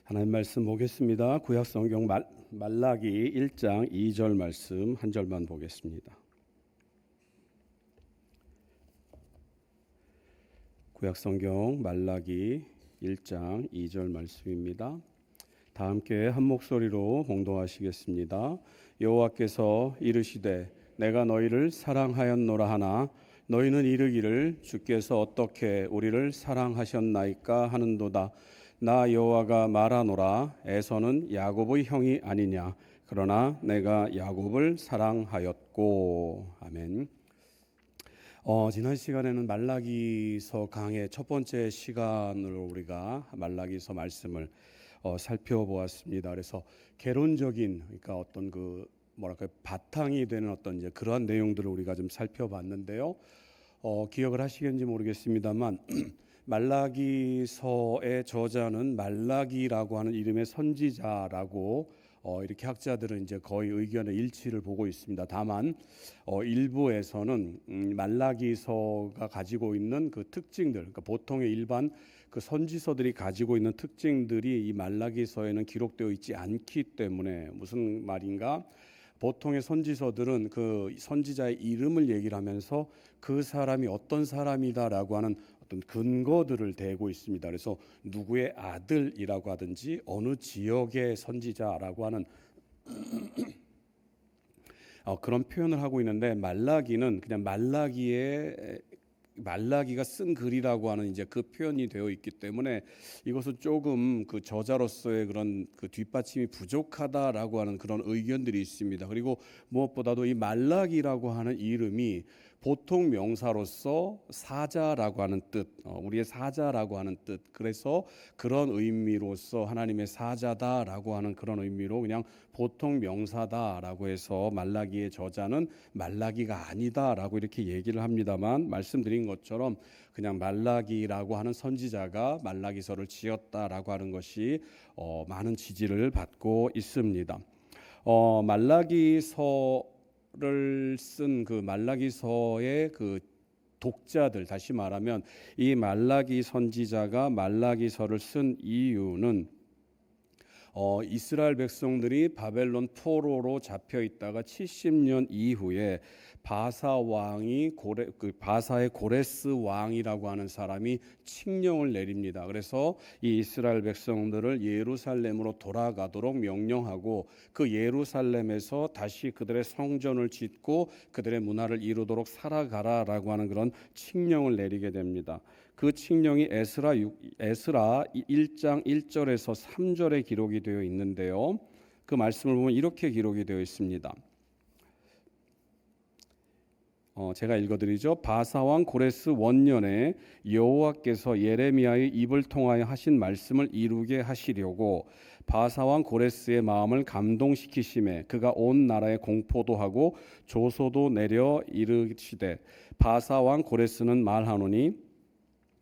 하나님 말씀 보겠습니다. 구약 성경 말라기 1장 2절 말씀 한 절만 보겠습니다. 구약 성경 말라기 1장 2절 말씀입니다. 다 함께 한 목소리로 봉독하시겠습니다. 여호와께서 이르시되 내가 너희를 사랑하였노라 하나 너희는 이르기를 주께서 어떻게 우리를 사랑하셨나이까 하는도다. 나 여호와가 말하노라 에서는 야곱의 형이 아니냐 그러나 내가 야곱을 사랑하였고. 아멘. 지난 시간에는 말라기서 강의 첫 번째 시간으로 우리가 말라기서 말씀을 살펴보았습니다. 그래서 개론적인, 그러니까 어떤 바탕이 되는 어떤 이제 그러한 내용들을 우리가 좀 살펴봤는데요. 기억을 하시겠는지 모르겠습니다만 말라기서의 저자는 말라기라고 하는 이름의 선지자라고 이렇게 학자들은 이제 거의 의견의 일치를 보고 있습니다. 다만 일부에서는 말라기서가 가지고 있는 그 특징들, 그러니까 보통의 일반 그 선지서들이 가지고 있는 특징들이 이 말라기서에는 기록되어 있지 않기 때문에, 무슨 말인가? 보통의 선지서들은 그 선지자의 이름을 얘기를 하면서 그 사람이 어떤 사람이다라고 하는 어떤 근거들을 대고 있습니다. 그래서 누구의 아들이라고 하든지 어느 지역의 선지자라고 하는 그런 표현을 하고 있는데, 말라기는 그냥 말라기가 쓴 글이라고 하는 이제 그 표현이 되어 있기 때문에 이것은 조금 그 저자로서의 그런 그 뒷받침이 부족하다라고 하는 그런 의견들이 있습니다. 그리고 무엇보다도 이 말라기라고 하는 이름이 보통 명사로서 사자라고 하는 뜻, 우리의 사자라고 하는 뜻, 그래서 그런 의미로서 하나님의 사자다라고 하는 그런 의미로 그냥 보통 명사다라고 해서 말라기의 저자는 말라기가 아니다라고 이렇게 얘기를 합니다만, 말씀드린 것처럼 그냥 말라기라고 하는 선지자가 말라기서를 지었다라고 하는 것이 많은 지지를 받고 있습니다. 말라기서를 쓴 그 말라기서의 그 독자들, 다시 말하면 이 말라기 선지자가 말라기서를 쓴 이유는 이스라엘 백성들이 바벨론 포로로 잡혀 있다가 70년 이후에 바사의 고레스 왕이라고 하는 사람이 칙령을 내립니다. 그래서 이 이스라엘 백성들을 예루살렘으로 돌아가도록 명령하고 그 예루살렘에서 다시 그들의 성전을 짓고 그들의 문화를 이루도록 살아가라라고 하는 그런 칙령을 내리게 됩니다. 그 칙령이 에스라 1장 1절에서 3절에 기록이 되어 있는데요. 그 말씀을 보면 이렇게 기록이 되어 있습니다. 제가 읽어드리죠. 바사왕 고레스 원년에 여호와께서 예레미야의 입을 통하여 하신 말씀을 이루게 하시려고 바사왕 고레스의 마음을 감동시키심에 그가 온 나라에 공포도 하고 조소도 내려 이르시되, 바사왕 고레스는 말하노니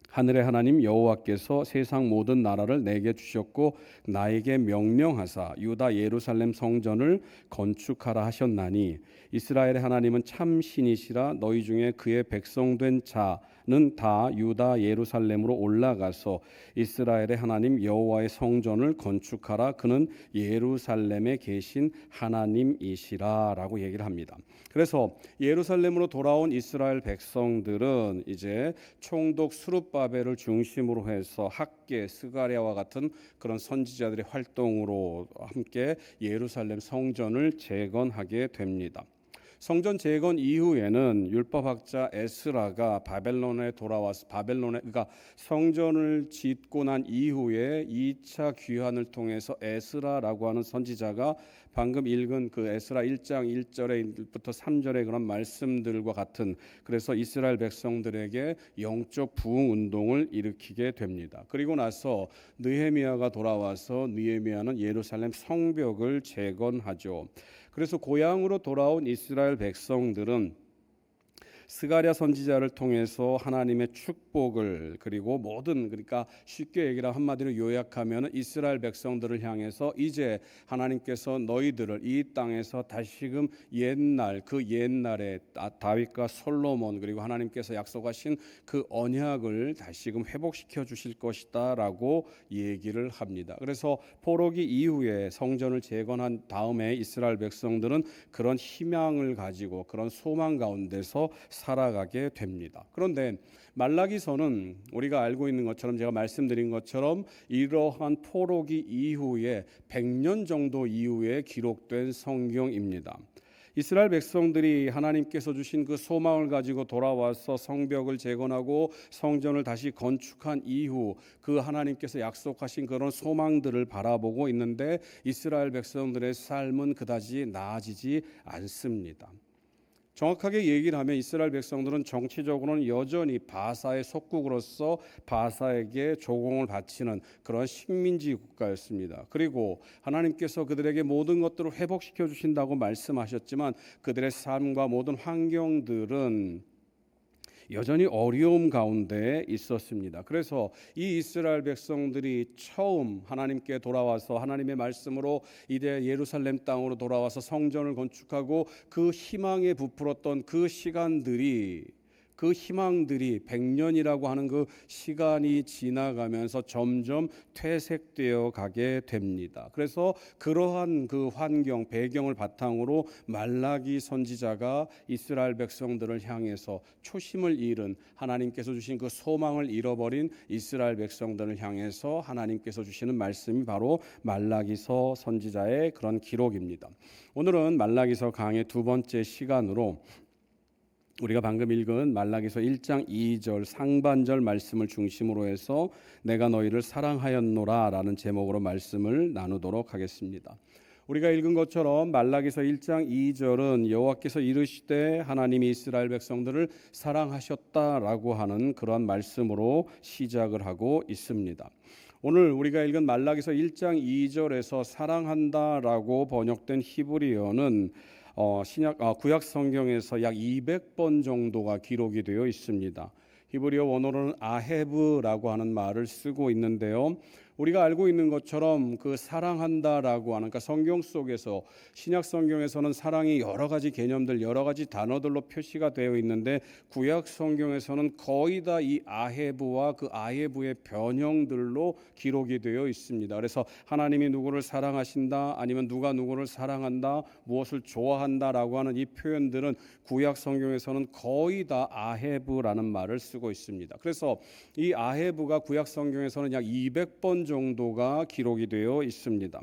하늘의 하나님 여호와께서 세상 모든 나라를 내게 주셨고 나에게 명령하사 유다 예루살렘 성전을 건축하라 하셨나니 이스라엘의 하나님은 참 신이시라. 너희 중에 그의 백성된 자는 다 유다 예루살렘으로 올라가서 이스라엘의 하나님 여호와의 성전을 건축하라. 그는 예루살렘에 계신 하나님이시라 라고 얘기를 합니다. 그래서 예루살렘으로 돌아온 이스라엘 백성들은 이제 총독 스룹바벨을 중심으로 해서 학계, 스가랴와 같은 그런 선지자들의 활동으로 함께 예루살렘 성전을 재건하게 됩니다. 성전 재건 이후에는 율법학자 에스라가 바벨론에 돌아와서 그러니까 성전을 짓고 난 이후에 2차 귀환을 통해서 에스라라고 하는 선지자가 방금 읽은 그 에스라 1장 1절부터 3절의 그런 말씀들과 같은, 그래서 이스라엘 백성들에게 영적 부흥 운동을 일으키게 됩니다. 그리고 나서 느헤미야가 돌아와서 느헤미야는 예루살렘 성벽을 재건하죠. 그래서 고향으로 돌아온 이스라엘 백성들은 스가랴 선지자를 통해서 하나님의 축복을 그리고 모든 그러니까 쉽게 얘기를 한마디로 요약하면 이스라엘 백성들을 향해서 이제 하나님께서 너희들을 이 땅에서 다시금 그 옛날에 다윗과 솔로몬 그리고 하나님께서 약속하신 그 언약을 다시금 회복시켜 주실 것이다라고 얘기를 합니다. 그래서 포로기 이후에 성전을 재건한 다음에 이스라엘 백성들은 그런 희망을 가지고 그런 소망 가운데서 살아가게 됩니다. 그런데 말라기서는 우리가 알고 있는 것처럼 제가 말씀드린 것처럼 이러한 포로기 이후에 100년 정도 이후에 기록된 성경입니다. 이스라엘 백성들이 하나님께서 주신 그 소망을 가지고 돌아와서 성벽을 재건하고 성전을 다시 건축한 이후 그 하나님께서 약속하신 그런 소망들을 바라보고 있는데 이스라엘 백성들의 삶은 그다지 나아지지 않습니다. 정확하게 얘기를 하면 이스라엘 백성들은 정치적으로는 여전히 바사의 속국으로서 바사에게 조공을 바치는 그런 식민지 국가였습니다. 그리고 하나님께서 그들에게 모든 것들을 회복시켜 주신다고 말씀하셨지만 그들의 삶과 모든 환경들은 여전히 어려움 가운데 있었습니다. 그래서 이 이스라엘 백성들이 처음 하나님께 돌아와서 하나님의 말씀으로 이제 예루살렘 땅으로 돌아와서 성전을 건축하고 그 희망에 부풀었던 그 시간들이 그 희망들이 100년이라고 하는 그 시간이 지나가면서 점점 퇴색되어 가게 됩니다. 그래서 그러한 그 환경, 배경을 바탕으로 말라기 선지자가 이스라엘 백성들을 향해서 초심을 잃은 하나님께서 주신 그 소망을 잃어버린 이스라엘 백성들을 향해서 하나님께서 주시는 말씀이 바로 말라기서 선지자의 그런 기록입니다. 오늘은 말라기서 강의 두 번째 시간으로 우리가 방금 읽은 말라기서 1장 2절 상반절 말씀을 중심으로 해서 내가 너희를 사랑하였노라 라는 제목으로 말씀을 나누도록 하겠습니다. 우리가 읽은 것처럼 말라기서 1장 2절은 여호와께서 이르시되 하나님이 이스라엘 백성들을 사랑하셨다라고 하는 그런 말씀으로 시작을 하고 있습니다. 오늘 우리가 읽은 말라기서 1장 2절에서 사랑한다라고 번역된 히브리어는 구약 성경에서 약 200번 정도가 기록이 되어 있습니다. 히브리어 원어로는 아헤브라고 하는 말을 쓰고 있는데요. 우리가 알고 있는 것처럼 그 사랑한다라고 하는 그러니까 성경 속에서 신약 성경에서는 사랑이 여러 가지 개념들 여러 가지 단어들로 표시가 되어 있는데 구약 성경에서는 거의 다 이 아헤브와 그 아헤브의 변형들로 기록이 되어 있습니다. 그래서 하나님이 누구를 사랑하신다 아니면 누가 누구를 사랑한다 무엇을 좋아한다라고 하는 이 표현들은 구약 성경에서는 거의 다 아헤브라는 말을 쓰고 있습니다. 그래서 이 아헤브가 구약 성경에서는 약 200번 정도가 기록이 되어 있습니다.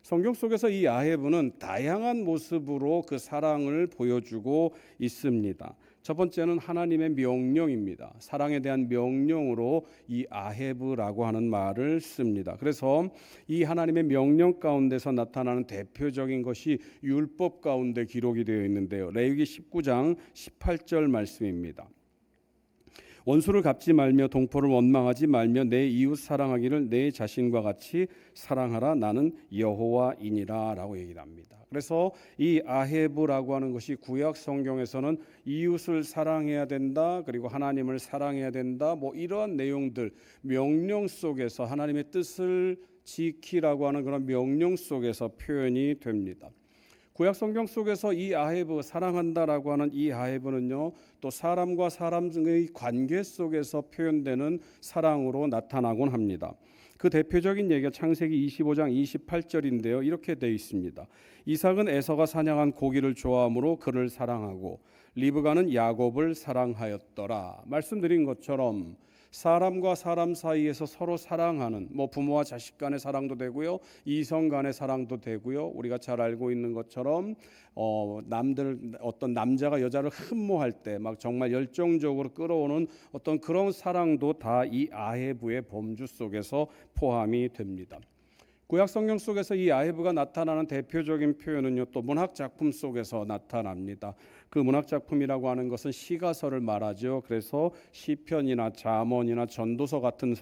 성경 속에서 이 아헤브는 다양한 모습으로 그 사랑을 보여주고 있습니다. 첫 번째는 하나님의 명령입니다. 사랑에 대한 명령으로 이 아헤브라고 하는 말을 씁니다. 그래서 이 하나님의 명령 가운데서 나타나는 대표적인 것이 율법 가운데 기록이 되어 있는데요. 레위기 19장 18절 말씀입니다. 원수를 갚지 말며 동포를 원망하지 말며 내 이웃 사랑하기를 내 자신과 같이 사랑하라 나는 여호와이니라 라고 얘기를 합니다. 그래서 이 아헤브라고 하는 것이 구약 성경에서는 이웃을 사랑해야 된다 그리고 하나님을 사랑해야 된다 뭐 이러한 내용들 명령 속에서 하나님의 뜻을 지키라고 하는 그런 명령 속에서 표현이 됩니다. 구약 성경 속에서 이 아헤브 사랑한다라고 하는 이 아헤브는요 또 사람과 사람의 관계 속에서 표현되는 사랑으로 나타나곤 합니다. 그 대표적인 얘기가 창세기 25장 28절인데요 이렇게 되어 있습니다. 이삭은 에서가 사냥한 고기를 좋아하므로 그를 사랑하고 리브가는 야곱을 사랑하였더라. 말씀드린 것처럼 사람과 사람 사이에서 서로 사랑하는 뭐 부모와 자식 간의 사랑도 되고요 이성 간의 사랑도 되고요 우리가 잘 알고 있는 것처럼 어떤 남자가 여자를 흠모할 때 막 정말 열정적으로 끌어오는 어떤 그런 사랑도 다 이 아헤브의 범주 속에서 포함이 됩니다. 구약 성경 속에서 이 아헤브가 나타나는 대표적인 표현은요, 또 문학 작품 속에서 나타납니다. 그 문학 작품이라고 하는 것은 시가서를 말하죠. 그래서 시편이나 잠언이나 전도서 같은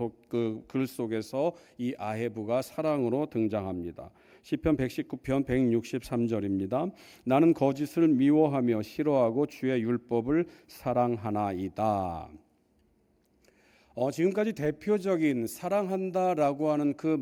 글 속에서 이 아헤브가 사랑으로 등장합니다. 시편 119편 163절입니다. 나는 거짓을 미워하며 싫어하고 주의 율법을 사랑하나이다. 지금까지 대표적인 사랑한다라고 하는 그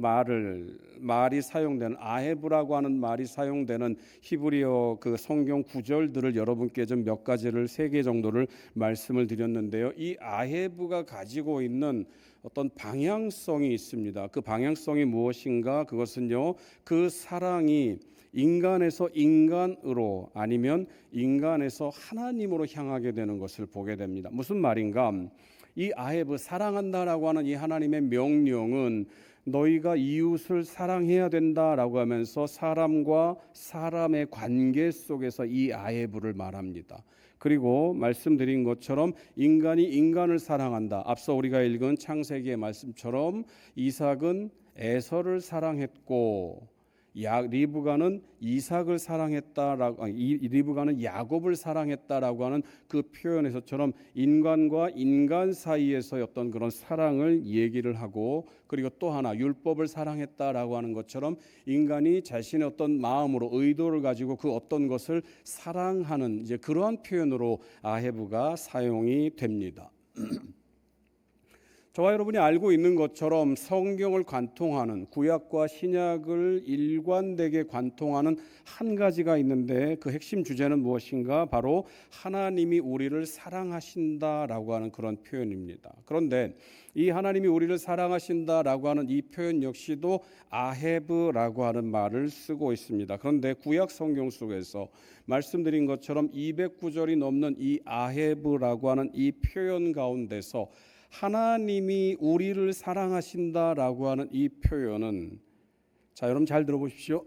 말이 사용되는 아헤브라고 하는 말이 사용되는 히브리어 그 성경 구절들을 여러분께 좀 몇 가지를 3개 정도를 말씀을 드렸는데요. 이 아헤브가 가지고 있는 어떤 방향성이 있습니다. 그 방향성이 무엇인가? 그것은요, 그 사랑이 인간에서 인간으로 아니면 인간에서 하나님으로 향하게 되는 것을 보게 됩니다. 무슨 말인가? 이 아헤브, 사랑한다라고 하는 이 하나님의 명령은 너희가 이웃을 사랑해야 된다라고 하면서 사람과 사람의 관계 속에서 이 아헤브를 말합니다. 그리고 말씀드린 것처럼 인간이 인간을 사랑한다. 앞서 우리가 읽은 창세기의 말씀처럼 이삭은 에서를 사랑했고 리브가는 이삭을 사랑했다라고, 리브가는 야곱을 사랑했다라고 하는 그 표현에서처럼 인간과 인간 사이에서의 어떤 그런 사랑을 얘기를 하고, 그리고 또 하나 율법을 사랑했다라고 하는 것처럼 인간이 자신의 어떤 마음으로 의도를 가지고 그 어떤 것을 사랑하는 이제 그러한 표현으로 아헤브가 사용이 됩니다. 저와 여러분이 알고 있는 것처럼 성경을 관통하는, 구약과 신약을 일관되게 관통하는 한 가지가 있는데 그 핵심 주제는 무엇인가? 바로 하나님이 우리를 사랑하신다라고 하는 그런 표현입니다. 그런데 이 하나님이 우리를 사랑하신다라고 하는 이 표현 역시도 아헤브라고 하는 말을 쓰고 있습니다. 그런데 구약 성경 속에서 말씀드린 것처럼 209절이 넘는 이 아헤브라고 하는 이 표현 가운데서 하나님이 우리를 사랑하신다라고 하는 이 표현은, 자, 여러분 잘 들어보십시오.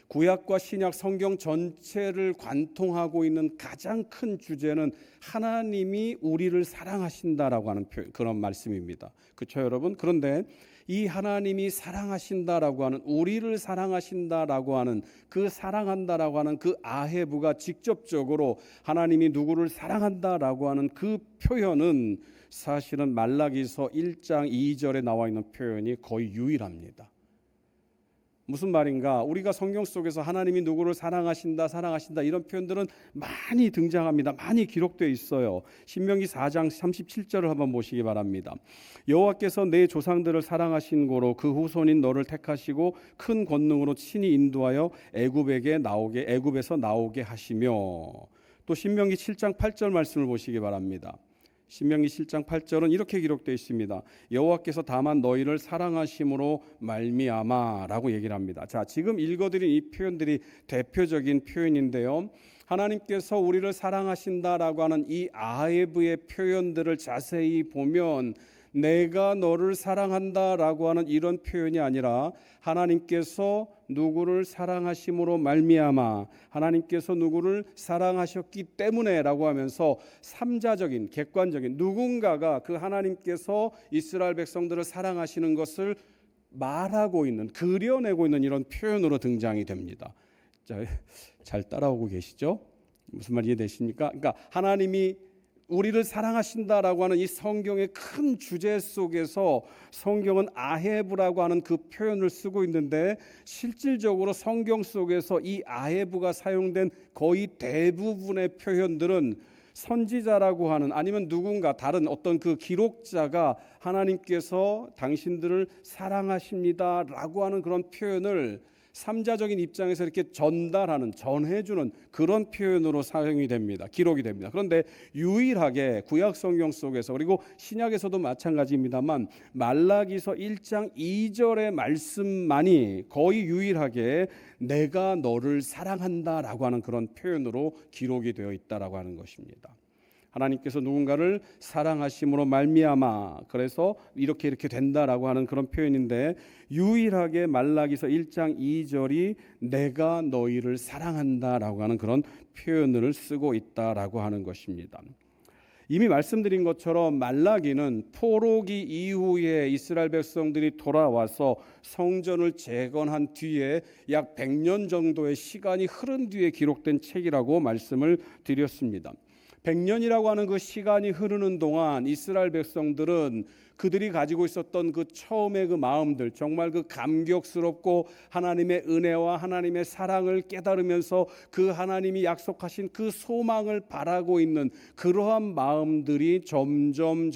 구약과 신약 성경 전체를 관통하고 있는 가장 큰 주제는 하나님이 우리를 사랑하신다라고 하는 표현, 그런 말씀입니다. 그렇죠, 여러분? 그런데 이 하나님이 사랑하신다라고 하는, 우리를 사랑하신다라고 하는, 그 사랑한다라고 하는 그 아헤브가 직접적으로 하나님이 누구를 사랑한다라고 하는 그 표현은 사실은 말라기서 1장 2절에 나와 있는 표현이 거의 유일합니다. 무슨 말인가? 우리가 성경 속에서 하나님이 누구를 사랑하신다 이런 표현들은 많이 등장합니다. 많이 기록되어 있어요. 신명기 4장 37절을 한번 보시기 바랍니다. 여호와께서 내 조상들을 사랑하신 고로 그 후손인 너를 택하시고 큰 권능으로 친히 인도하여 애굽에서 나오게 하시며. 또 신명기 7장 8절 말씀을 보시기 바랍니다. 신명기 7장 8절은 이렇게 기록되어 있습니다. 여호와께서 다만 너희를 사랑하심으로 말미암아라고 얘기를 합니다. 자, 지금 읽어드린 이 표현들이 대표적인 표현인데요. 하나님께서 우리를 사랑하신다라고 하는 이 아헤브의 표현들을 자세히 보면 내가 너를 사랑한다라고 하는 이런 표현이 아니라 하나님께서 누구를 사랑하심으로 말미암아, 하나님께서 누구를 사랑하셨기 때문에라고 하면서 삼자적인, 객관적인 누군가가 그 하나님께서 이스라엘 백성들을 사랑하시는 것을 말하고 있는, 그려내고 있는 이런 표현으로 등장이 됩니다. 자, 잘 따라오고 계시죠? 무슨 말이 이해되십니까? 그러니까 하나님이 우리를 사랑하신다라고 하는 이 성경의 큰 주제 속에서 성경은 아헤브라고 하는 그 표현을 쓰고 있는데, 실질적으로 성경 속에서 이 아헤브가 사용된 거의 대부분의 표현들은 선지자라고 하는, 아니면 누군가 다른 어떤 그 기록자가 하나님께서 당신들을 사랑하십니다라고 하는 그런 표현을 삼자적인 입장에서 이렇게 전해주는 그런 표현으로 사용이 됩니다. 기록이 됩니다. 그런데 유일하게 구약 성경 속에서, 그리고 신약에서도 마찬가지입니다만, 말라기서 1장 2절의 말씀만이 거의 유일하게 내가 너를 사랑한다라고 하는 그런 표현으로 기록이 되어 있다라고 하는 것입니다. 하나님께서 누군가를 사랑하심으로 말미암아, 그래서 이렇게 된다라고 하는 그런 표현인데, 유일하게 말라기서 1장 2절이 내가 너희를 사랑한다라고 하는 그런 표현을 쓰고 있다라고 하는 것입니다. 이미 말씀드린 것처럼 말라기는 포로기 이후에 이스라엘 백성들이 돌아와서 성전을 재건한 뒤에 약 100년 정도의 시간이 흐른 뒤에 기록된 책이라고 말씀을 드렸습니다. 100년이라고 하는 그 시간이 흐르는 동안 이스라엘 백성들은 그들이 가지고 있었던 그 처음의 그 마음들, 정말 그 감격스럽고 하나님의 은혜와 하나님의 사랑을 깨달으면서 그 하나님이 약속하신 그 소망을 바라고 있는 그러한 마음들이 점점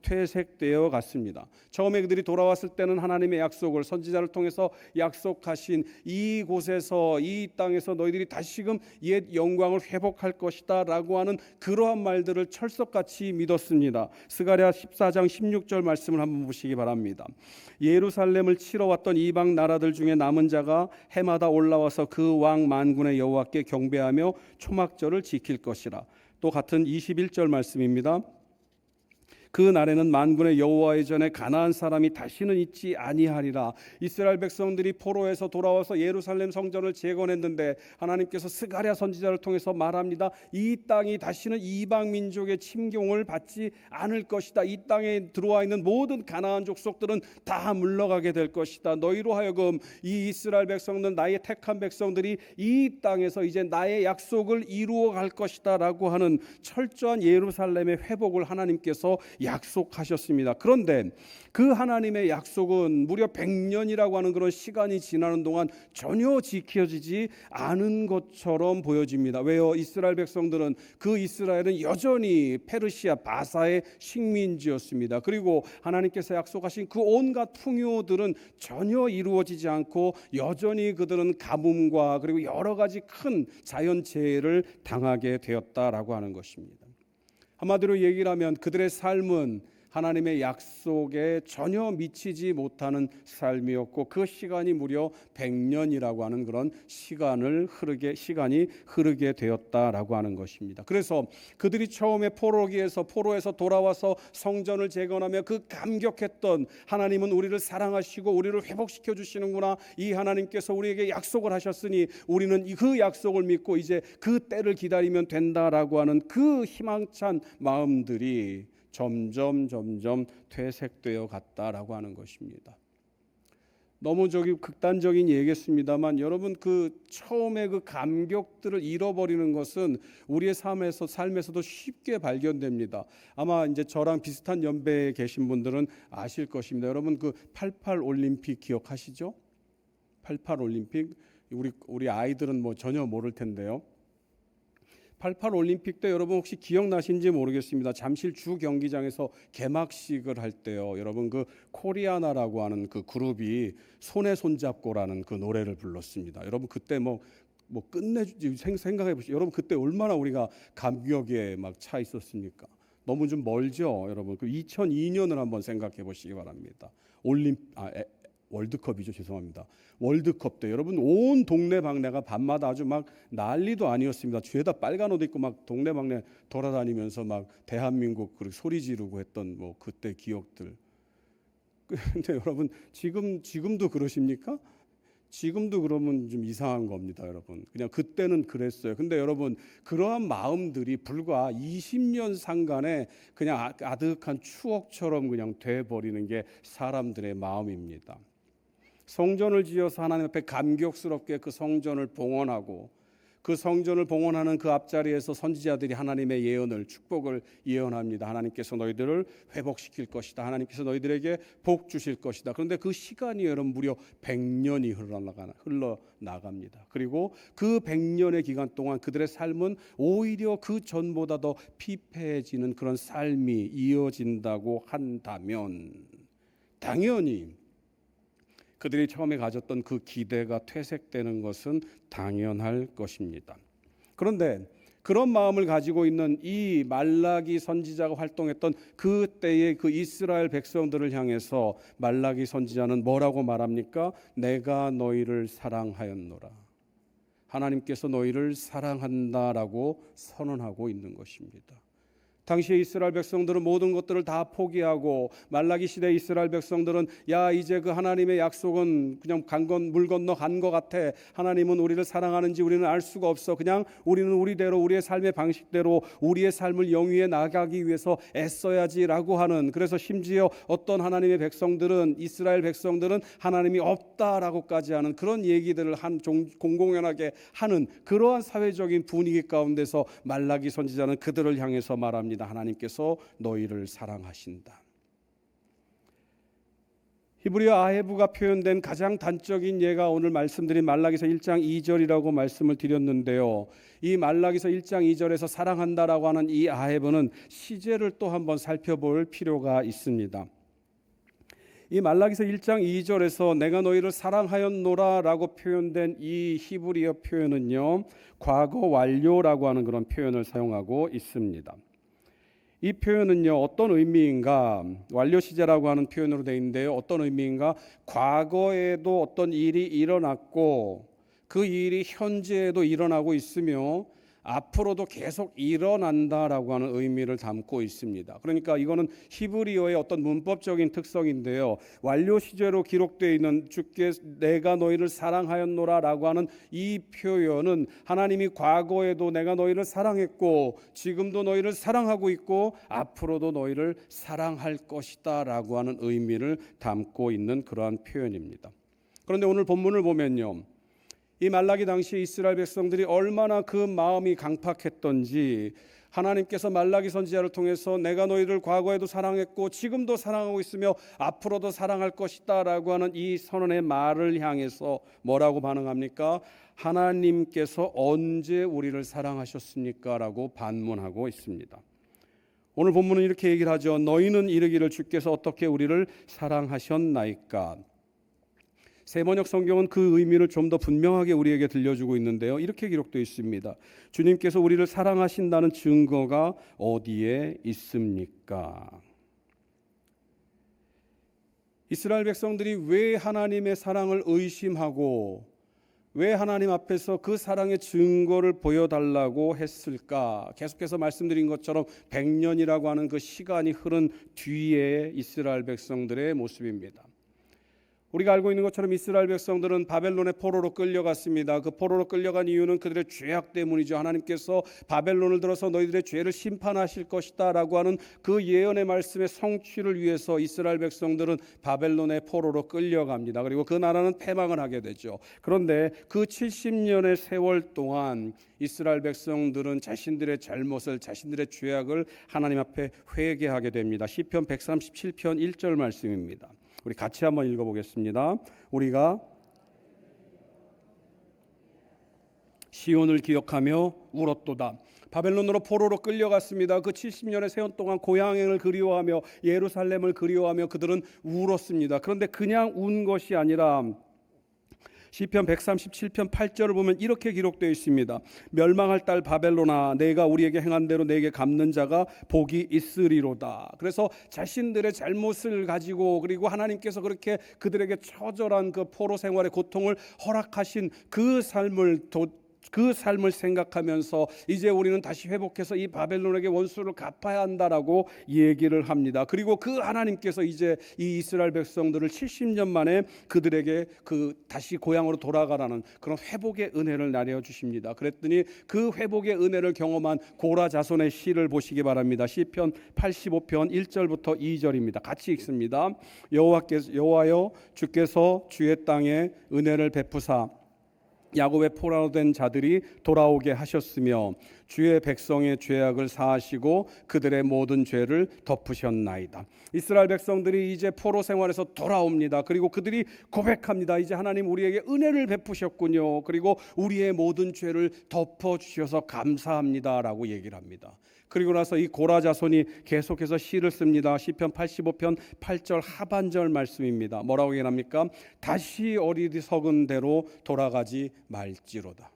퇴색되어 갔습니다. 처음에 그들이 돌아왔을 때는 하나님의 약속을 선지자를 통해서 약속하신 이곳에서, 이 땅에서 너희들이 다시금 옛 영광을 회복할 것이다 라고 하는 그러한 말들을 철석같이 믿었습니다. 스가랴 14장 16절 말씀을 한번 보시기 바랍니다. 예루살렘을 치러 왔던 이방 나라들 중에 남은 자가 해마다 올라와서 그 왕 만군의 여호와께 경배하며 초막절을 지킬 것이라. 또 같은 21절 말씀입니다. 그 날에는 만군의 여호와의 전에 가나안 사람이 다시는 있지 아니하리라. 이스라엘 백성들이 포로에서 돌아와서 예루살렘 성전을 재건했는데 하나님께서 스가랴 선지자를 통해서 말합니다. 이 땅이 다시는 이방 민족의 침공을 받지 않을 것이다. 이 땅에 들어와 있는 모든 가나안 족속들은 다 물러가게 될 것이다. 너희로 하여금 이 이스라엘 백성들, 나의 택한 백성들이 이 땅에서 이제 나의 약속을 이루어 갈 것이다 라고 하는 철저한 예루살렘의 회복을 하나님께서 약속하셨습니다. 그런데 그 하나님의 약속은 무려 100년이라고 하는 그런 시간이 지나는 동안 전혀 지켜지지 않은 것처럼 보여집니다. 왜요? 이스라엘 백성들은, 그 이스라엘은 여전히 페르시아 바사의 식민지였습니다. 그리고 하나님께서 약속하신 그 온갖 풍요들은 전혀 이루어지지 않고 여전히 그들은 가뭄과 그리고 여러 가지 큰 자연재해를 당하게 되었다라고 하는 것입니다. 한마디로 얘기를 하면 그들의 삶은 하나님의 약속에 전혀 미치지 못하는 삶이었고, 그 시간이 무려 100년이라고 하는 그런 시간이 흐르게 되었다라고 하는 것입니다. 그래서 그들이 처음에 포로에서 돌아와서 성전을 재건하며 그 감격했던, 하나님은 우리를 사랑하시고 우리를 회복시켜 주시는구나, 이 하나님께서 우리에게 약속을 하셨으니 우리는 그 약속을 믿고 이제 그 때를 기다리면 된다라고 하는 그 희망찬 마음들이 점점 퇴색되어 갔다라고 하는 것입니다. 너무 극단적인 얘기겠습니다만, 여러분, 그 처음에 그 감격들을 잃어버리는 것은 우리의 삶에서도 쉽게 발견됩니다. 아마 이제 저랑 비슷한 연배에 계신 분들은 아실 것입니다. 여러분, 그 88 올림픽 기억하시죠? 88 올림픽, 우리 아이들은 뭐 전혀 모를 텐데요. 88 올림픽 때 여러분 혹시 기억나신지 모르겠습니다. 잠실 주 경기장에서 개막식을 할 때요, 여러분, 그 코리아나라고 하는 그 그룹이 손에 손잡고라는 그 노래를 불렀습니다. 여러분, 그때 생각해 보시죠. 여러분, 그때 얼마나 우리가 감격에 막 차 있었습니까? 너무 좀 멀죠, 여러분. 그 2002년을 한번 생각해 보시기 바랍니다. 월드컵이죠. 죄송합니다. 월드컵 때 여러분 온 동네방네가 밤마다 아주 막 난리도 아니었습니다. 뒤에다 빨간 옷 입고 막 동네방네 돌아다니면서 막 대한민국 그리고 소리 지르고 했던 뭐 그때 기억들. 근데 여러분 지금도 그러십니까? 지금도 그러면 좀 이상한 겁니다, 여러분. 그냥 그때는 그랬어요. 근데 여러분, 그러한 마음들이 불과 20년 상간에 그냥 아득한 추억처럼 그냥 돼버리는 게 사람들의 마음입니다. 성전을 지어서 하나님 앞에 감격스럽게 그 성전을 봉헌하고, 그 성전을 봉헌하는 그 앞자리에서 선지자들이 하나님의 예언을, 축복을 예언합니다. 하나님께서 너희들을 회복시킬 것이다. 하나님께서 너희들에게 복 주실 것이다. 그런데 그 시간이 여러분 무려 100년이 흘러나갑니다. 그리고 그 100년의 기간 동안 그들의 삶은 오히려 그 전보다 더 피폐해지는 그런 삶이 이어진다고 한다면, 당연히 그들이 처음에 가졌던 그 기대가 퇴색되는 것은 당연할 것입니다. 그런데 그런 마음을 가지고 있는 이 말라기 선지자가 활동했던 그때의 그 이스라엘 백성들을 향해서 말라기 선지자는 뭐라고 말합니까? 내가 너희를 사랑하였노라. 하나님께서 너희를 사랑한다라고 선언하고 있는 것입니다. 당시에 이스라엘 백성들은 모든 것들을 다 포기하고, 말라기 시대 이스라엘 백성들은 야, 이제 그 하나님의 약속은 그냥 물 건너 간 것 같아. 하나님은 우리를 사랑하는지 우리는 알 수가 없어. 그냥 우리는 우리대로, 우리의 삶의 방식대로 우리의 삶을 영위해 나가기 위해서 애써야지라고 하는, 그래서 심지어 어떤 하나님의 백성들은, 이스라엘 백성들은 하나님이 없다라고까지 하는 그런 얘기들을 공공연하게 하는 그러한 사회적인 분위기 가운데서 말라기 선지자는 그들을 향해서 말합니다. 하나님께서 너희를 사랑하신다. 히브리어 아헤브가 표현된 가장 단적인 예가 오늘 말씀드린 말라기서 1장 2절이라고 말씀을 드렸는데요. 이 말라기서 1장 2절에서 사랑한다라고 하는 이 아헤브는 시제를 또 한번 살펴볼 필요가 있습니다. 이 말라기서 1장 2절에서 내가 너희를 사랑하였노라라고 표현된 이 히브리어 표현은요, 과거 완료라고 하는 그런 표현을 사용하고 있습니다. 이 표현은요, 어떤 의미인가, 완료 시제라고 하는 표현으로 되어 있는데요, 어떤 의미인가, 과거에도 어떤 일이 일어났고 그 일이 현재에도 일어나고 있으며 앞으로도 계속 일어난다라고 하는 의미를 담고 있습니다. 그러니까 이거는 히브리어의 어떤 문법적인 특성인데요, 완료 시제로 기록되어 있는 주께 내가 너희를 사랑하였노라라고 하는 이 표현은 하나님이 과거에도 내가 너희를 사랑했고 지금도 너희를 사랑하고 있고 앞으로도 너희를 사랑할 것이다라고 하는 의미를 담고 있는 그러한 표현입니다. 그런데 오늘 본문을 보면요, 이 말라기 당시 이스라엘 백성들이 얼마나 그 마음이 강팍했던지, 하나님께서 말라기 선지자를 통해서 내가 너희를 과거에도 사랑했고 지금도 사랑하고 있으며 앞으로도 사랑할 것이다 라고 하는 이 선언의 말을 향해서 뭐라고 반응합니까? 하나님께서 언제 우리를 사랑하셨습니까? 라고 반문하고 있습니다. 오늘 본문은 이렇게 얘기를 하죠. 너희는 이르기를 주께서 어떻게 우리를 사랑하셨나이까? 세번역 성경은 그 의미를 좀 더 분명하게 우리에게 들려주고 있는데요, 이렇게 기록되어 있습니다. 주님께서 우리를 사랑하신다는 증거가 어디에 있습니까? 이스라엘 백성들이 왜 하나님의 사랑을 의심하고 왜 하나님 앞에서 그 사랑의 증거를 보여달라고 했을까? 계속해서 말씀드린 것처럼 100년이라고 하는 그 시간이 흐른 뒤에 이스라엘 백성들의 모습입니다. 우리가 알고 있는 것처럼 이스라엘 백성들은 바벨론의 포로로 끌려갔습니다. 그 포로로 끌려간 이유는 그들의 죄악 때문이죠. 하나님께서 바벨론을 들어서 너희들의 죄를 심판하실 것이다 라고 하는 그 예언의 말씀의 성취를 위해서 이스라엘 백성들은 바벨론의 포로로 끌려갑니다. 그리고 그 나라는 패망을 하게 되죠. 그런데 그 70년의 세월 동안 이스라엘 백성들은 자신들의 잘못을, 자신들의 죄악을 하나님 앞에 회개하게 됩니다. 시편 137편 1절 말씀입니다. 우리 같이 한번 읽어보겠습니다. 우리가 시온을 기억하며 울었도다. 바벨론으로 포로로 끌려갔습니다. 그 70년의 세월 동안 고향을 그리워하며 예루살렘을 그리워하며 그들은 울었습니다. 그런데 그냥 운 것이 아니라 시편 137편 8절을 보면 이렇게 기록되어 있습니다. 멸망할 딸 바벨론아, 내가 우리에게 행한 대로 내게 갚는 자가 복이 있으리로다. 그래서 자신들의 잘못을 가지고, 그리고 하나님께서 그렇게 그들에게 처절한 그 포로 생활의 고통을 허락하신 그 삶을 생각하면서 이제 우리는 다시 회복해서 이 바벨론에게 원수를 갚아야 한다라고 얘기를 합니다. 그리고 그 하나님께서 이제 이 이스라엘 백성들을 70년 만에 그들에게 다시 고향으로 돌아가라는 그런 회복의 은혜를 나려 주십니다. 그랬더니 그 회복의 은혜를 경험한 고라 자손의 시를 보시기 바랍니다. 시편 85편 1절부터 2절입니다. 같이 읽습니다. 여호와여, 주께서 주의 땅에 은혜를 베푸사 야곱의 포로로 된 자들이 돌아오게 하셨으며 주의 백성의 죄악을 사하시고 그들의 모든 죄를 덮으셨나이다. 이스라엘 백성들이 이제 포로 생활에서 돌아옵니다. 그리고 그들이 고백합니다. 이제 하나님 우리에게 은혜를 베푸셨군요. 그리고 우리의 모든 죄를 덮어주셔서 감사합니다 라고 얘기를 합니다. 그리고 나서 이 고라 자손이 계속해서 시를 씁니다. 시편 85편 8절 하반절 말씀입니다. 뭐라고 얘기합니까? 다시 어리석은 대로 돌아가지 말지로다.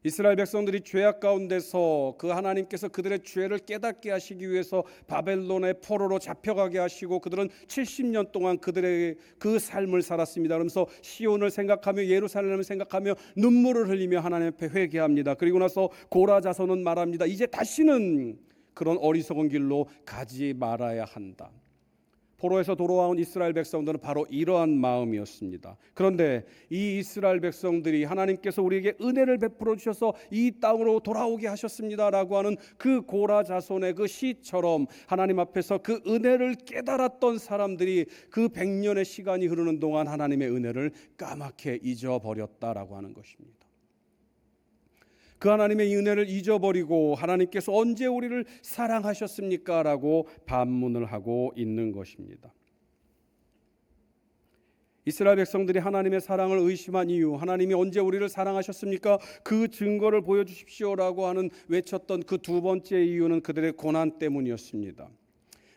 이스라엘 백성들이 죄악 가운데서 그 하나님께서 그들의 죄를 깨닫게 하시기 위해서 바벨론의 포로로 잡혀가게 하시고 그들은 70년 동안 그들의 그 삶을 살았습니다. 그러면서 시온을 생각하며 예루살렘을 생각하며 눈물을 흘리며 하나님 앞에 회개합니다. 그리고 나서 고라 자손은 말합니다. 이제 다시는 그런 어리석은 길로 가지 말아야 한다. 포로에서 돌아온 이스라엘 백성들은 바로 이러한 마음이었습니다. 그런데 이 이스라엘 백성들이 하나님께서 우리에게 은혜를 베풀어 주셔서 이 땅으로 돌아오게 하셨습니다라고 하는 그 고라 자손의 그 시처럼 하나님 앞에서 그 은혜를 깨달았던 사람들이 그 100년의 시간이 흐르는 동안 하나님의 은혜를 까맣게 잊어버렸다라고 하는 것입니다. 그 하나님의 은혜를 잊어버리고 하나님께서 언제 우리를 사랑하셨습니까? 라고 반문을 하고 있는 것입니다. 이스라엘 백성들이 하나님의 사랑을 의심한 이유, 하나님이 언제 우리를 사랑하셨습니까? 그 증거를 보여주십시오라고 하는 외쳤던 그 두 번째 이유는 그들의 고난 때문이었습니다.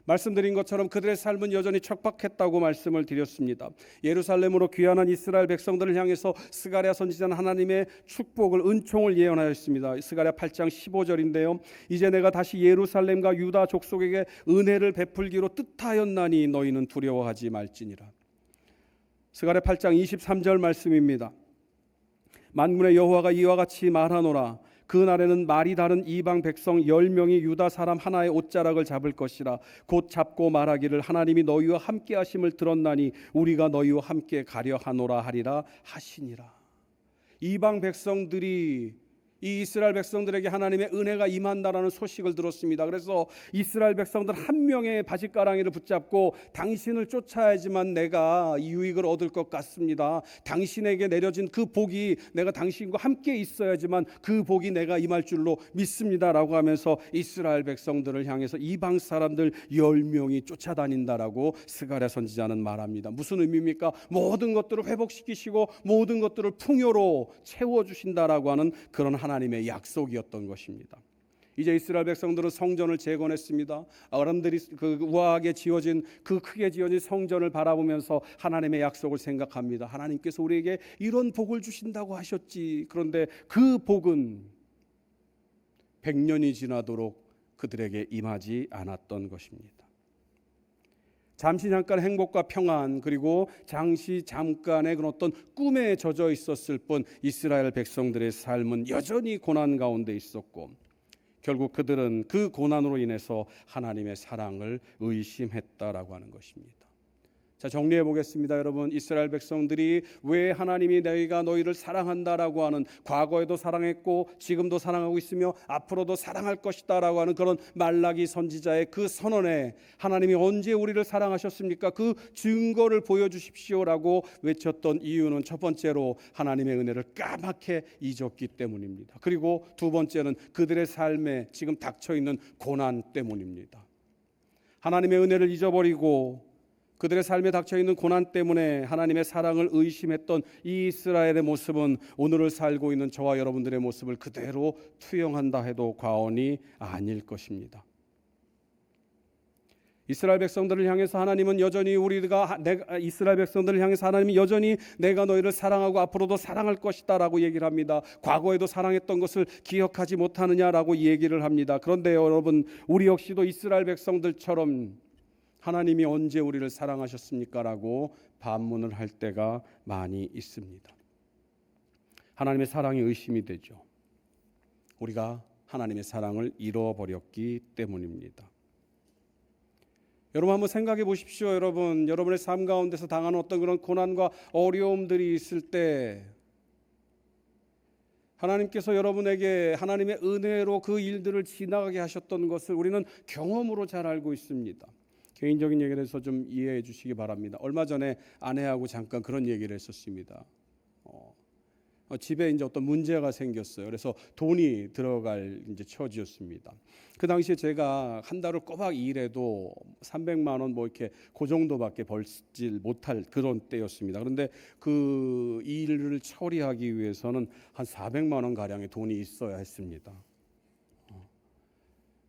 말씀드린 것처럼 그들의 삶은 여전히 척박했다고 말씀을 드렸습니다. 예루살렘으로 귀환한 이스라엘 백성들을 향해서 스가랴 선지자는 하나님의 축복을, 은총을 예언하였습니다. 스가랴 8장 15절인데요. 이제 내가 다시 예루살렘과 유다 족속에게 은혜를 베풀기로 뜻하였나니 너희는 두려워하지 말지니라. 스가랴 8장 23절 말씀입니다. 만군의 여호와가 이와 같이 말하노라. 그 날에는 말이 다른 이방 백성 10명이 유다 사람 하나의 옷자락을 잡을 것이라. 곧 잡고 말하기를 하나님이 너희와 함께 하심을 들었나니 우리가 너희와 함께 가려 하노라 하리라 하시니라. 이방 백성들이 이 이스라엘 백성들에게 하나님의 은혜가 임한다라는 소식을 들었습니다. 그래서 이스라엘 백성들 한 명의 바짓가랑이를 붙잡고 당신을 쫓아야지만 내가 이 유익을 얻을 것 같습니다. 당신에게 내려진 그 복이 내가 당신과 함께 있어야지만 그 복이 내가 임할 줄로 믿습니다라고 하면서 이스라엘 백성들을 향해서 이방 사람들 10명이 쫓아다닌다라고 스가랴 선지자는 말합니다. 무슨 의미입니까? 모든 것들을 회복시키시고 모든 것들을 풍요로 채워주신다라고 하는 그런 하나님의 약속이었던 것입니다. 이제 이스라엘 백성들은 성전을 재건했습니다. 어른들이 그 우아하게 지어진 그 크게 지어진 성전을 바라보면서 하나님의 약속을 생각합니다. 하나님께서 우리에게 이런 복을 주신다고 하셨지. 그런데 그 복은 100년이 지나도록 그들에게 임하지 않았던 것입니다. 잠시 잠깐 행복과 평안, 그리고 잠깐의 그런 어떤 꿈에 젖어 있었을 뿐 이스라엘 백성들의 삶은 여전히 고난 가운데 있었고 결국 그들은 그 고난으로 인해서 하나님의 사랑을 의심했다라고 하는 것입니다. 자, 정리해 보겠습니다. 여러분, 이스라엘 백성들이 왜 하나님이 너희가 너희를 사랑한다라고 하는, 과거에도 사랑했고 지금도 사랑하고 있으며 앞으로도 사랑할 것이다 라고 하는 그런 말라기 선지자의 그 선언에 하나님이 언제 우리를 사랑하셨습니까? 그 증거를 보여주십시오라고 외쳤던 이유는 첫 번째로 하나님의 은혜를 까맣게 잊었기 때문입니다. 그리고 두 번째는 그들의 삶에 지금 닥쳐있는 고난 때문입니다. 하나님의 은혜를 잊어버리고 그들의 삶에 닥쳐있는 고난 때문에 하나님의 사랑을 의심했던 이 이스라엘의 모습은 오늘을 살고 있는 저와 여러분들의 모습을 그대로 투영한다 해도 과언이 아닐 것입니다. 이스라엘 백성들을 향해서 하나님은 여전히 이스라엘 백성들을 향해서 하나님이 여전히 내가 너희를 사랑하고 앞으로도 사랑할 것이다라고 얘기를 합니다. 과거에도 사랑했던 것을 기억하지 못하느냐라고 얘기를 합니다. 그런데 여러분, 우리 역시도 이스라엘 백성들처럼 하나님이 언제 우리를 사랑하셨습니까? 라고 반문을 할 때가 많이 있습니다. 하나님의 사랑이 의심이 되죠. 우리가 하나님의 사랑을 잃어버렸기 때문입니다. 여러분 한번 생각해 보십시오. 여러분의 삶 가운데서 당하는 어떤 그런 고난과 어려움들이 있을 때 하나님께서 여러분에게 하나님의 은혜로 그 일들을 지나가게 하셨던 것을 우리는 경험으로 잘 알고 있습니다. 개인적인 얘기를 해서 좀 이해해 주시기 바랍니다. 얼마 전에 아내하고 잠깐 그런 얘기를 했었습니다. 집에 이제 어떤 문제가 생겼어요. 그래서 돈이 들어갈 이제 처지였습니다. 그 당시에 제가 한 달을 꼬박 일해도 300만 원 뭐 이렇게 그 정도밖에 벌지 못할 그런 때였습니다. 그런데 그 일을 처리하기 위해서는 한 400만 원 가량의 돈이 있어야 했습니다.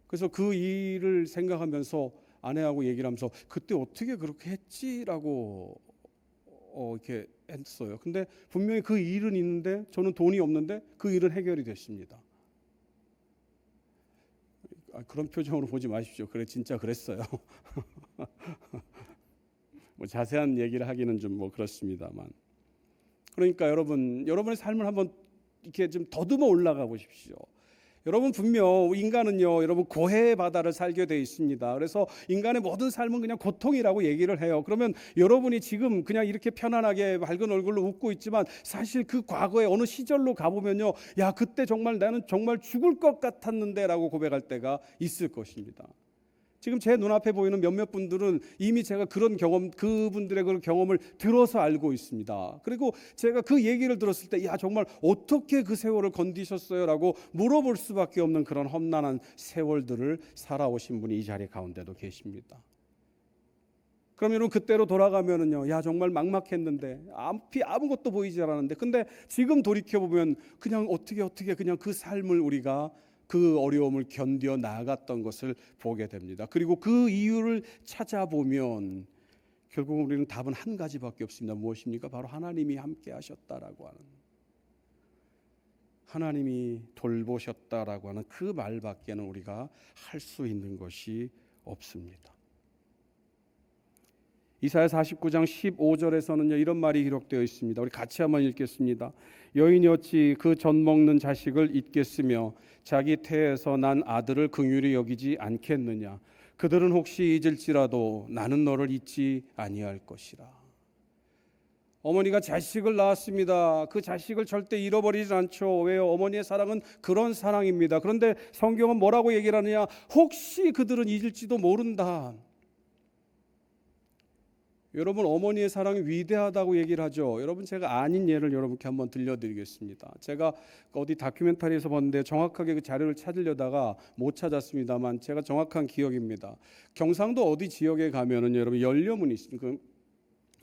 그래서 그 일을 생각하면서 아내하고 얘기를 하면서 그때 어떻게 그렇게 했지라고 이렇게 했어요. 근데 분명히 그 일은 있는데 저는 돈이 없는데 그 일은 해결이 됐습니다. 그런 표정으로 보지 마십시오. 그래 진짜 그랬어요. 뭐 자세한 얘기를 하기는 좀 뭐 그렇습니다만. 그러니까 여러분의 삶을 한번 이렇게 좀 더듬어 올라가 보십시오. 여러분 분명 인간은요, 여러분 고해의 바다를 살게 돼 있습니다. 그래서 인간의 모든 삶은 그냥 고통이라고 얘기를 해요. 그러면 여러분이 지금 그냥 이렇게 편안하게 밝은 얼굴로 웃고 있지만 사실 그 과거에 어느 시절로 가보면요, 야 그때 정말 나는 정말 죽을 것 같았는데라고 고백할 때가 있을 것입니다. 지금 제 눈앞에 보이는 몇몇 분들은 이미 제가 그런 경험, 그분들의 그런 경험을 들어서 알고 있습니다. 그리고 제가 그 얘기를 들었을 때, 야 정말 어떻게 그 세월을 건디셨어요라고 물어볼 수밖에 없는 그런 험난한 세월들을 살아오신 분이 이 자리 가운데도 계십니다. 그럼 여러분 그때로 돌아가면은요, 야 정말 막막했는데 앞이 아무것도 보이지 않았는데, 근데 지금 돌이켜 보면 그냥 어떻게 그냥 그 삶을 우리가 그 어려움을 견뎌 나아갔던 것을 보게 됩니다. 그리고 그 이유를 찾아보면 결국 우리는 답은 한 가지밖에 없습니다. 무엇입니까? 바로 하나님이 함께 하셨다라고 하는, 하나님이 돌보셨다라고 하는 그 말밖에는 우리가 할 수 있는 것이 없습니다. 이사야 49장 15절에서는요 이런 말이 기록되어 있습니다. 우리 같이 한번 읽겠습니다. 여인이 어찌 그 젖 먹는 자식을 잊겠으며 자기 태에서 난 아들을 긍휼히 여기지 않겠느냐. 그들은 혹시 잊을지라도 나는 너를 잊지 아니할 것이라. 어머니가 자식을 낳았습니다. 그 자식을 절대 잃어버리지 않죠. 왜요? 어머니의 사랑은 그런 사랑입니다. 그런데 성경은 뭐라고 얘기를 하느냐? 혹시 그들은 잊을지도 모른다. 여러분 어머니의 사랑이 위대하다고 얘기를 하죠. 여러분 제가 아닌 예를 여러분께 한번 들려드리겠습니다. 제가 어디 다큐멘터리에서 봤는데 정확하게 그 자료를 찾으려다가 못 찾았습니다만 제가 정확한 기억입니다. 경상도 어디 지역에 가면은 여러분 연료문이 있습니다.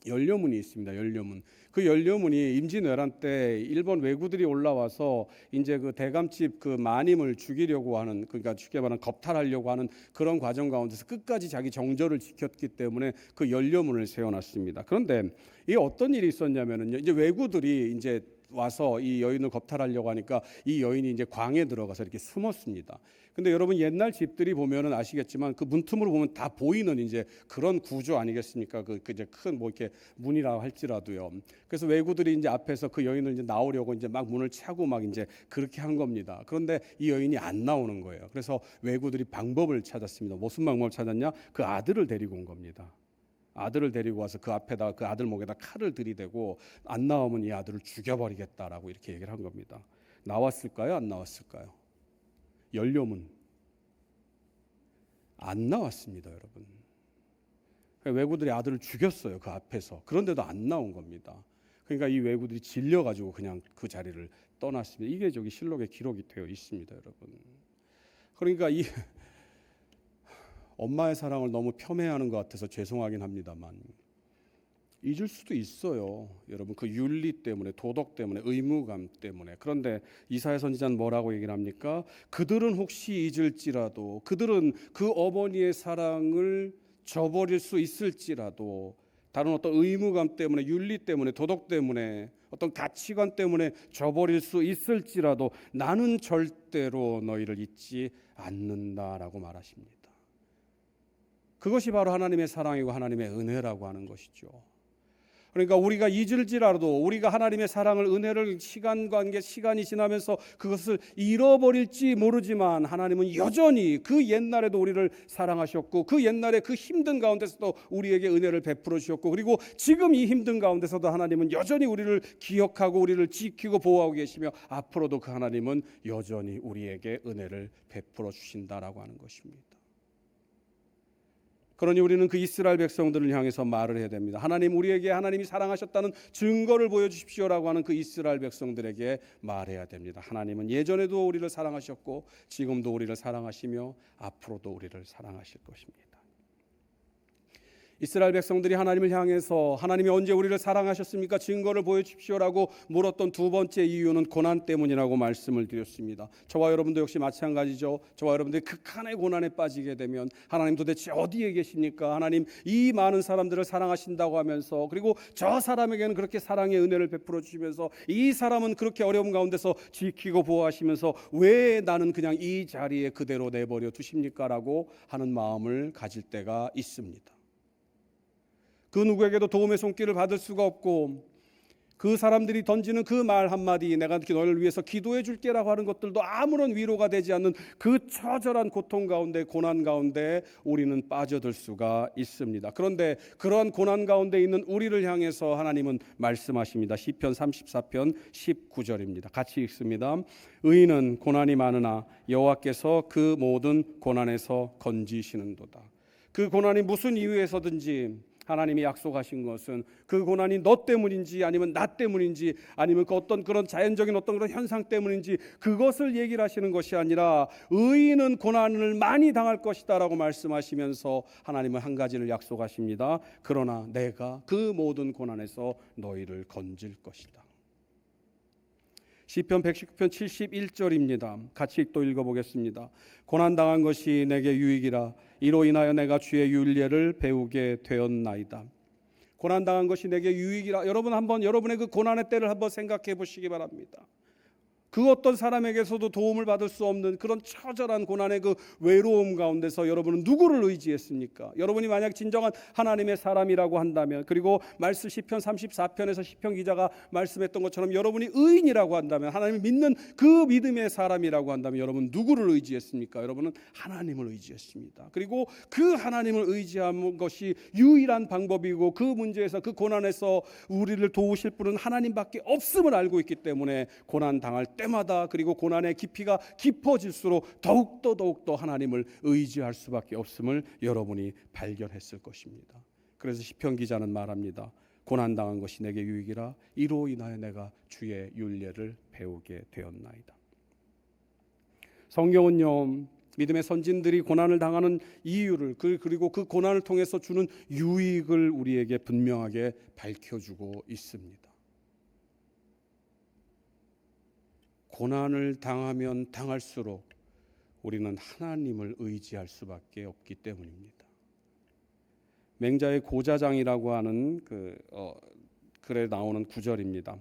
연료문이 있습니다. 연료문. 그 연료문이 임진왜란 때 일본 왜구들이 올라와서 이제 그 대감집 그 마님을 죽이려고 하는, 그러니까 쉽게 말하면 겁탈하려고 하는 그런 과정 가운데서 끝까지 자기 정절을 지켰기 때문에 그 연료문을 세워놨습니다. 그런데 이 어떤 일이 있었냐면은요, 이제 왜구들이 이제 와서 이 여인을 겁탈하려고 하니까 이 여인이 이제 광에 들어가서 이렇게 숨었습니다. 근데 여러분 옛날 집들이 보면은 아시겠지만 그 문틈으로 보면 다 보이는 이제 그런 구조 아니겠습니까? 그 이제 큰 뭐 이렇게 문이라 할지라도요. 그래서 왜구들이 이제 앞에서 그 여인을 이제 나오려고 이제 막 문을 차고 막 이제 그렇게 한 겁니다. 그런데 이 여인이 안 나오는 거예요. 그래서 왜구들이 방법을 찾았습니다. 무슨 방법을 찾았냐? 그 아들을 데리고 온 겁니다. 아들을 데리고 와서 그 앞에다 그 아들 목에다 칼을 들이대고 안 나오면 이 아들을 죽여버리겠다라고 이렇게 얘기를 한 겁니다. 나왔을까요? 안 나왔을까요? 연료문 안 나왔습니다, 여러분. 왜구들이 아들을 죽였어요, 그 앞에서. 그런데도 안 나온 겁니다. 그러니까 이 왜구들이 질려가지고 그냥 그 자리를 떠났습니다. 이게 저기 실록에 기록이 되어 있습니다, 여러분. 그러니까 이 엄마의 사랑을 너무 폄훼하는 것 같아서 죄송하긴 합니다만 잊을 수도 있어요. 여러분 그 윤리 때문에, 도덕 때문에, 의무감 때문에. 그런데 이사야 선지자는 뭐라고 얘기를 합니까? 그들은 혹시 잊을지라도, 그들은 그 어머니의 사랑을 저버릴 수 있을지라도, 다른 어떤 의무감 때문에, 윤리 때문에, 도덕 때문에, 어떤 가치관 때문에 저버릴 수 있을지라도 나는 절대로 너희를 잊지 않는다라고 말하십니다. 그것이 바로 하나님의 사랑이고 하나님의 은혜라고 하는 것이죠. 그러니까 우리가 잊을지라도, 우리가 하나님의 사랑을, 은혜를 시간이 지나면서 그것을 잃어버릴지 모르지만 하나님은 여전히 그 옛날에도 우리를 사랑하셨고 그 옛날에 그 힘든 가운데서도 우리에게 은혜를 베풀어 주셨고, 그리고 지금 이 힘든 가운데서도 하나님은 여전히 우리를 기억하고 우리를 지키고 보호하고 계시며 앞으로도 그 하나님은 여전히 우리에게 은혜를 베풀어 주신다라고 하는 것입니다. 그러니 우리는 그 이스라엘 백성들을 향해서 말을 해야 됩니다. 우리에게 하나님이 사랑하셨다는 증거를 보여주십시오라고 하는 그 이스라엘 백성들에게 말해야 됩니다. 하나님은 예전에도 우리를 사랑하셨고 지금도 우리를 사랑하시며 앞으로도 우리를 사랑하실 것입니다. 이스라엘 백성들이 하나님을 향해서 하나님이 언제 우리를 사랑하셨습니까? 증거를 보여주십시오라고 물었던 두 번째 이유는 고난 때문이라고 말씀을 드렸습니다. 저와 여러분도 역시 마찬가지죠. 저와 여러분들이 극한의 고난에 빠지게 되면 하나님 도대체 어디에 계십니까? 하나님 이 많은 사람들을 사랑하신다고 하면서, 그리고 저 사람에게는 그렇게 사랑의 은혜를 베풀어 주시면서, 이 사람은 그렇게 어려움 가운데서 지키고 보호하시면서 왜 나는 그냥 이 자리에 그대로 내버려 두십니까? 라고 하는 마음을 가질 때가 있습니다. 그 누구에게도 도움의 손길을 받을 수가 없고, 그 사람들이 던지는 그 말 한마디, 내가 너를 위해서 기도해 줄게라고 하는 것들도 아무런 위로가 되지 않는 그 처절한 고통 가운데, 고난 가운데 우리는 빠져들 수가 있습니다. 그런데 그러한 고난 가운데 있는 우리를 향해서 하나님은 말씀하십니다. 시편 34편 19절입니다. 같이 읽습니다. 의인은 고난이 많으나 여호와께서 그 모든 고난에서 건지시는도다. 그 고난이 무슨 이유에서든지 하나님이 약속하신 것은 그 고난이 너 때문인지 아니면 나 때문인지 아니면 그 어떤 그런 자연적인 어떤 그런 현상 때문인지 그것을 얘기를 하시는 것이 아니라, 의인은 고난을 많이 당할 것이다 라고 말씀하시면서 하나님은 한 가지를 약속하십니다. 그러나 내가 그 모든 고난에서 너희를 건질 것이다. 시편 119편 71절입니다. 같이 또 읽어보겠습니다. 고난당한 것이 내게 유익이라 이로 인하여 내가 주의 율례를 배우게 되었나이다. 고난당한 것이 내게 유익이라. 여러분 한번 여러분의 그 고난의 때를 한번 생각해 보시기 바랍니다. 그 어떤 사람에게서도 도움을 받을 수 없는 그런 처절한 고난의 그 외로움 가운데서 여러분은 누구를 의지했습니까? 여러분이 만약 진정한 하나님의 사람이라고 한다면, 그리고 말씀 시편 34편에서 시편 기자가 말씀했던 것처럼 여러분이 의인이라고 한다면, 하나님을 믿는 그 믿음의 사람이라고 한다면 여러분 누구를 의지했습니까? 여러분은 하나님을 의지했습니다. 그리고 그 하나님을 의지하는 것이 유일한 방법이고, 그 문제에서 그 고난에서 우리를 도우실 분은 하나님밖에 없음을 알고 있기 때문에 고난 당할 때마다, 그리고 고난의 깊이가 깊어질수록 더욱더 하나님을 의지할 수밖에 없음을 여러분이 발견했을 것입니다. 그래서 시편 기자는 말합니다. 고난당한 것이 내게 유익이라 이로 인하여 내가 주의 율례를 배우게 되었나이다. 성경은요, 믿음의 선진들이 고난을 당하는 이유를, 그리고 그 고난을 통해서 주는 유익을 우리에게 분명하게 밝혀주고 있습니다. 고난을 당하면 당할수록 우리는 하나님을 의지할 수밖에 없기 때문입니다. 맹자의 고자장이라고 하는 글에 나오는 구절입니다.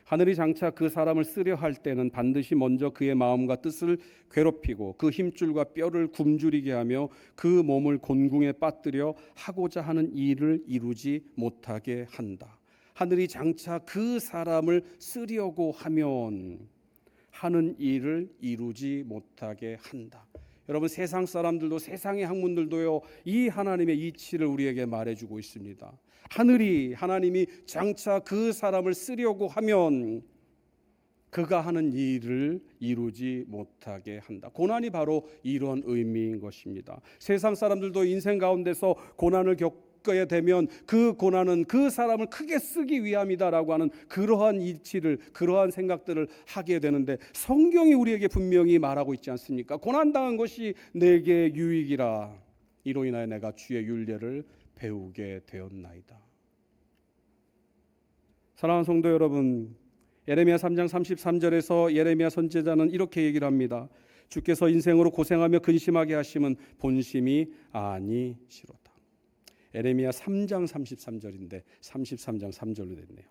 하늘이 장차 그 사람을 쓰려 할 때는 반드시 먼저 그의 마음과 뜻을 괴롭히고 그 힘줄과 뼈를 굶주리게 하며 그 몸을 곤궁에 빠뜨려 하고자 하는 일을 이루지 못하게 한다. 하늘이 장차 그 사람을 쓰려고 하면 하는 일을 이루지 못하게 한다. 여러분, 세상 사람들도, 세상의 학문들도요, 이 하나님의 이치를 우리에게 말해주고 있습니다. 하나님이 장차 그 사람을 쓰려고 하면 그가 하는 일을 이루지 못하게 한다. 고난이 바로 이런 의미인 것입니다. 세상 사람들도 인생 가운데서 고난을 겪게 되면 그 고난은 그 사람을 크게 쓰기 위함이다라고 하는 그러한 이치를, 그러한 생각들을 하게 되는데, 성경이 우리에게 분명히 말하고 있지 않습니까? 고난당한 것이 내게 유익이라 이로 인하여 내가 주의 율례를 배우게 되었나이다. 사랑하는 성도 여러분, 예레미야 3장 33절에서 예레미야 선지자는 이렇게 얘기를 합니다. 주께서 인생으로 고생하며 근심하게 하심은 본심이 아니시로다. 예레미야 3장 33절인데 33장 3절로 됐네요.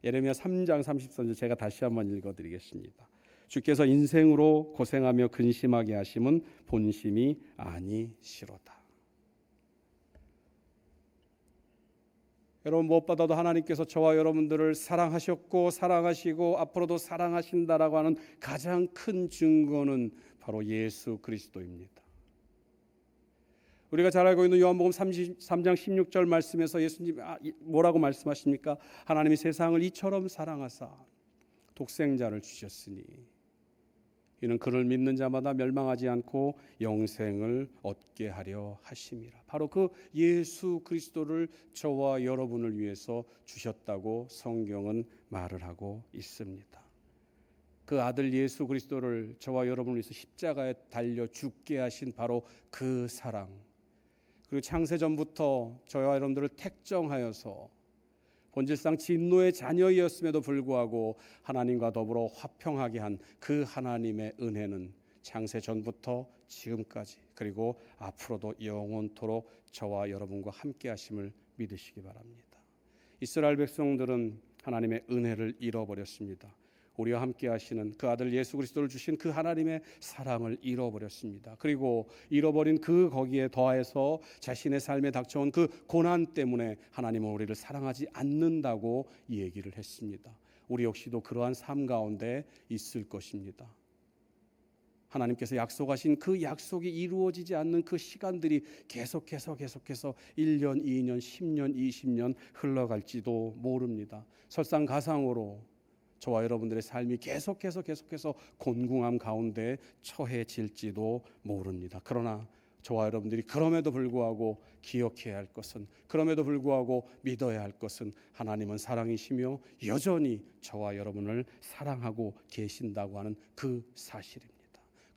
예레미야 3장 33절 제가 다시 한번 읽어드리겠습니다. 주께서 인생으로 고생하며 근심하게 하심은 본심이 아니시로다. 여러분, 무엇보다도 하나님께서 저와 여러분들을 사랑하셨고 사랑하시고 앞으로도 사랑하신다라고 하는 가장 큰 증거는 바로 예수 그리스도입니다. 우리가 잘 알고 있는 요한복음 3장 16절 말씀에서 예수님 뭐라고 말씀하십니까? 하나님이 세상을 이처럼 사랑하사 독생자를 주셨으니 이는 그를 믿는 자마다 멸망하지 않고 영생을 얻게 하려 하심이라. 바로 그 예수 그리스도를 저와 여러분을 위해서 주셨다고 성경은 말을 하고 있습니다. 그 아들 예수 그리스도를 저와 여러분을 위해서 십자가에 달려 죽게 하신 바로 그 사랑, 그리고 창세전부터 저와 여러분들을 택정하여서 본질상 진노의 자녀이었음에도 불구하고 하나님과 더불어 화평하게 한 그 하나님의 은혜는 창세전부터 지금까지 그리고 앞으로도 영원토록 저와 여러분과 함께 하심을 믿으시기 바랍니다. 이스라엘 백성들은 하나님의 은혜를 잃어버렸습니다. 우리와 함께 하시는 그 아들 예수 그리스도를 주신 그 하나님의 사랑을 잃어버렸습니다. 그리고 잃어버린 그 거기에 더해서 자신의 삶에 닥쳐온 그 고난 때문에 하나님은 우리를 사랑하지 않는다고 얘기를 했습니다. 우리 역시도 그러한 삶 가운데 있을 것입니다. 하나님께서 약속하신 그 약속이 이루어지지 않는 그 시간들이 계속해서 1년, 2년, 10년, 20년 흘러갈지도 모릅니다. 설상가상으로 저와 여러분들의 삶이 계속해서 곤궁함 가운데 처해질지도 모릅니다. 그러나 저와 여러분들이 그럼에도 불구하고 기억해야 할 것은, 그럼에도 불구하고 믿어야 할 것은 하나님은 사랑이시며 여전히 저와 여러분을 사랑하고 계신다고 하는 그 사실입니다.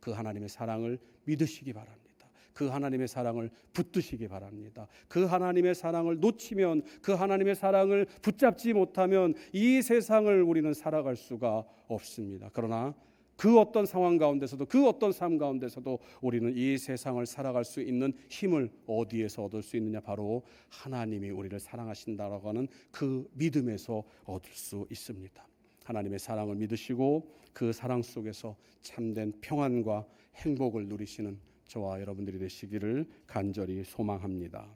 그 하나님의 사랑을 믿으시기 바랍니다. 그 하나님의 사랑을 붙드시기 바랍니다. 그 하나님의 사랑을 놓치면, 그 하나님의 사랑을 붙잡지 못하면 이 세상을 우리는 살아갈 수가 없습니다. 그러나 그 어떤 상황 가운데서도, 그 어떤 삶 가운데서도 우리는 이 세상을 살아갈 수 있는 힘을 어디에서 얻을 수 있느냐? 바로 하나님이 우리를 사랑하신다라고 하는 그 믿음에서 얻을 수 있습니다. 하나님의 사랑을 믿으시고 그 사랑 속에서 참된 평안과 행복을 누리시는 저와 여러분들이 되시기를 간절히 소망합니다.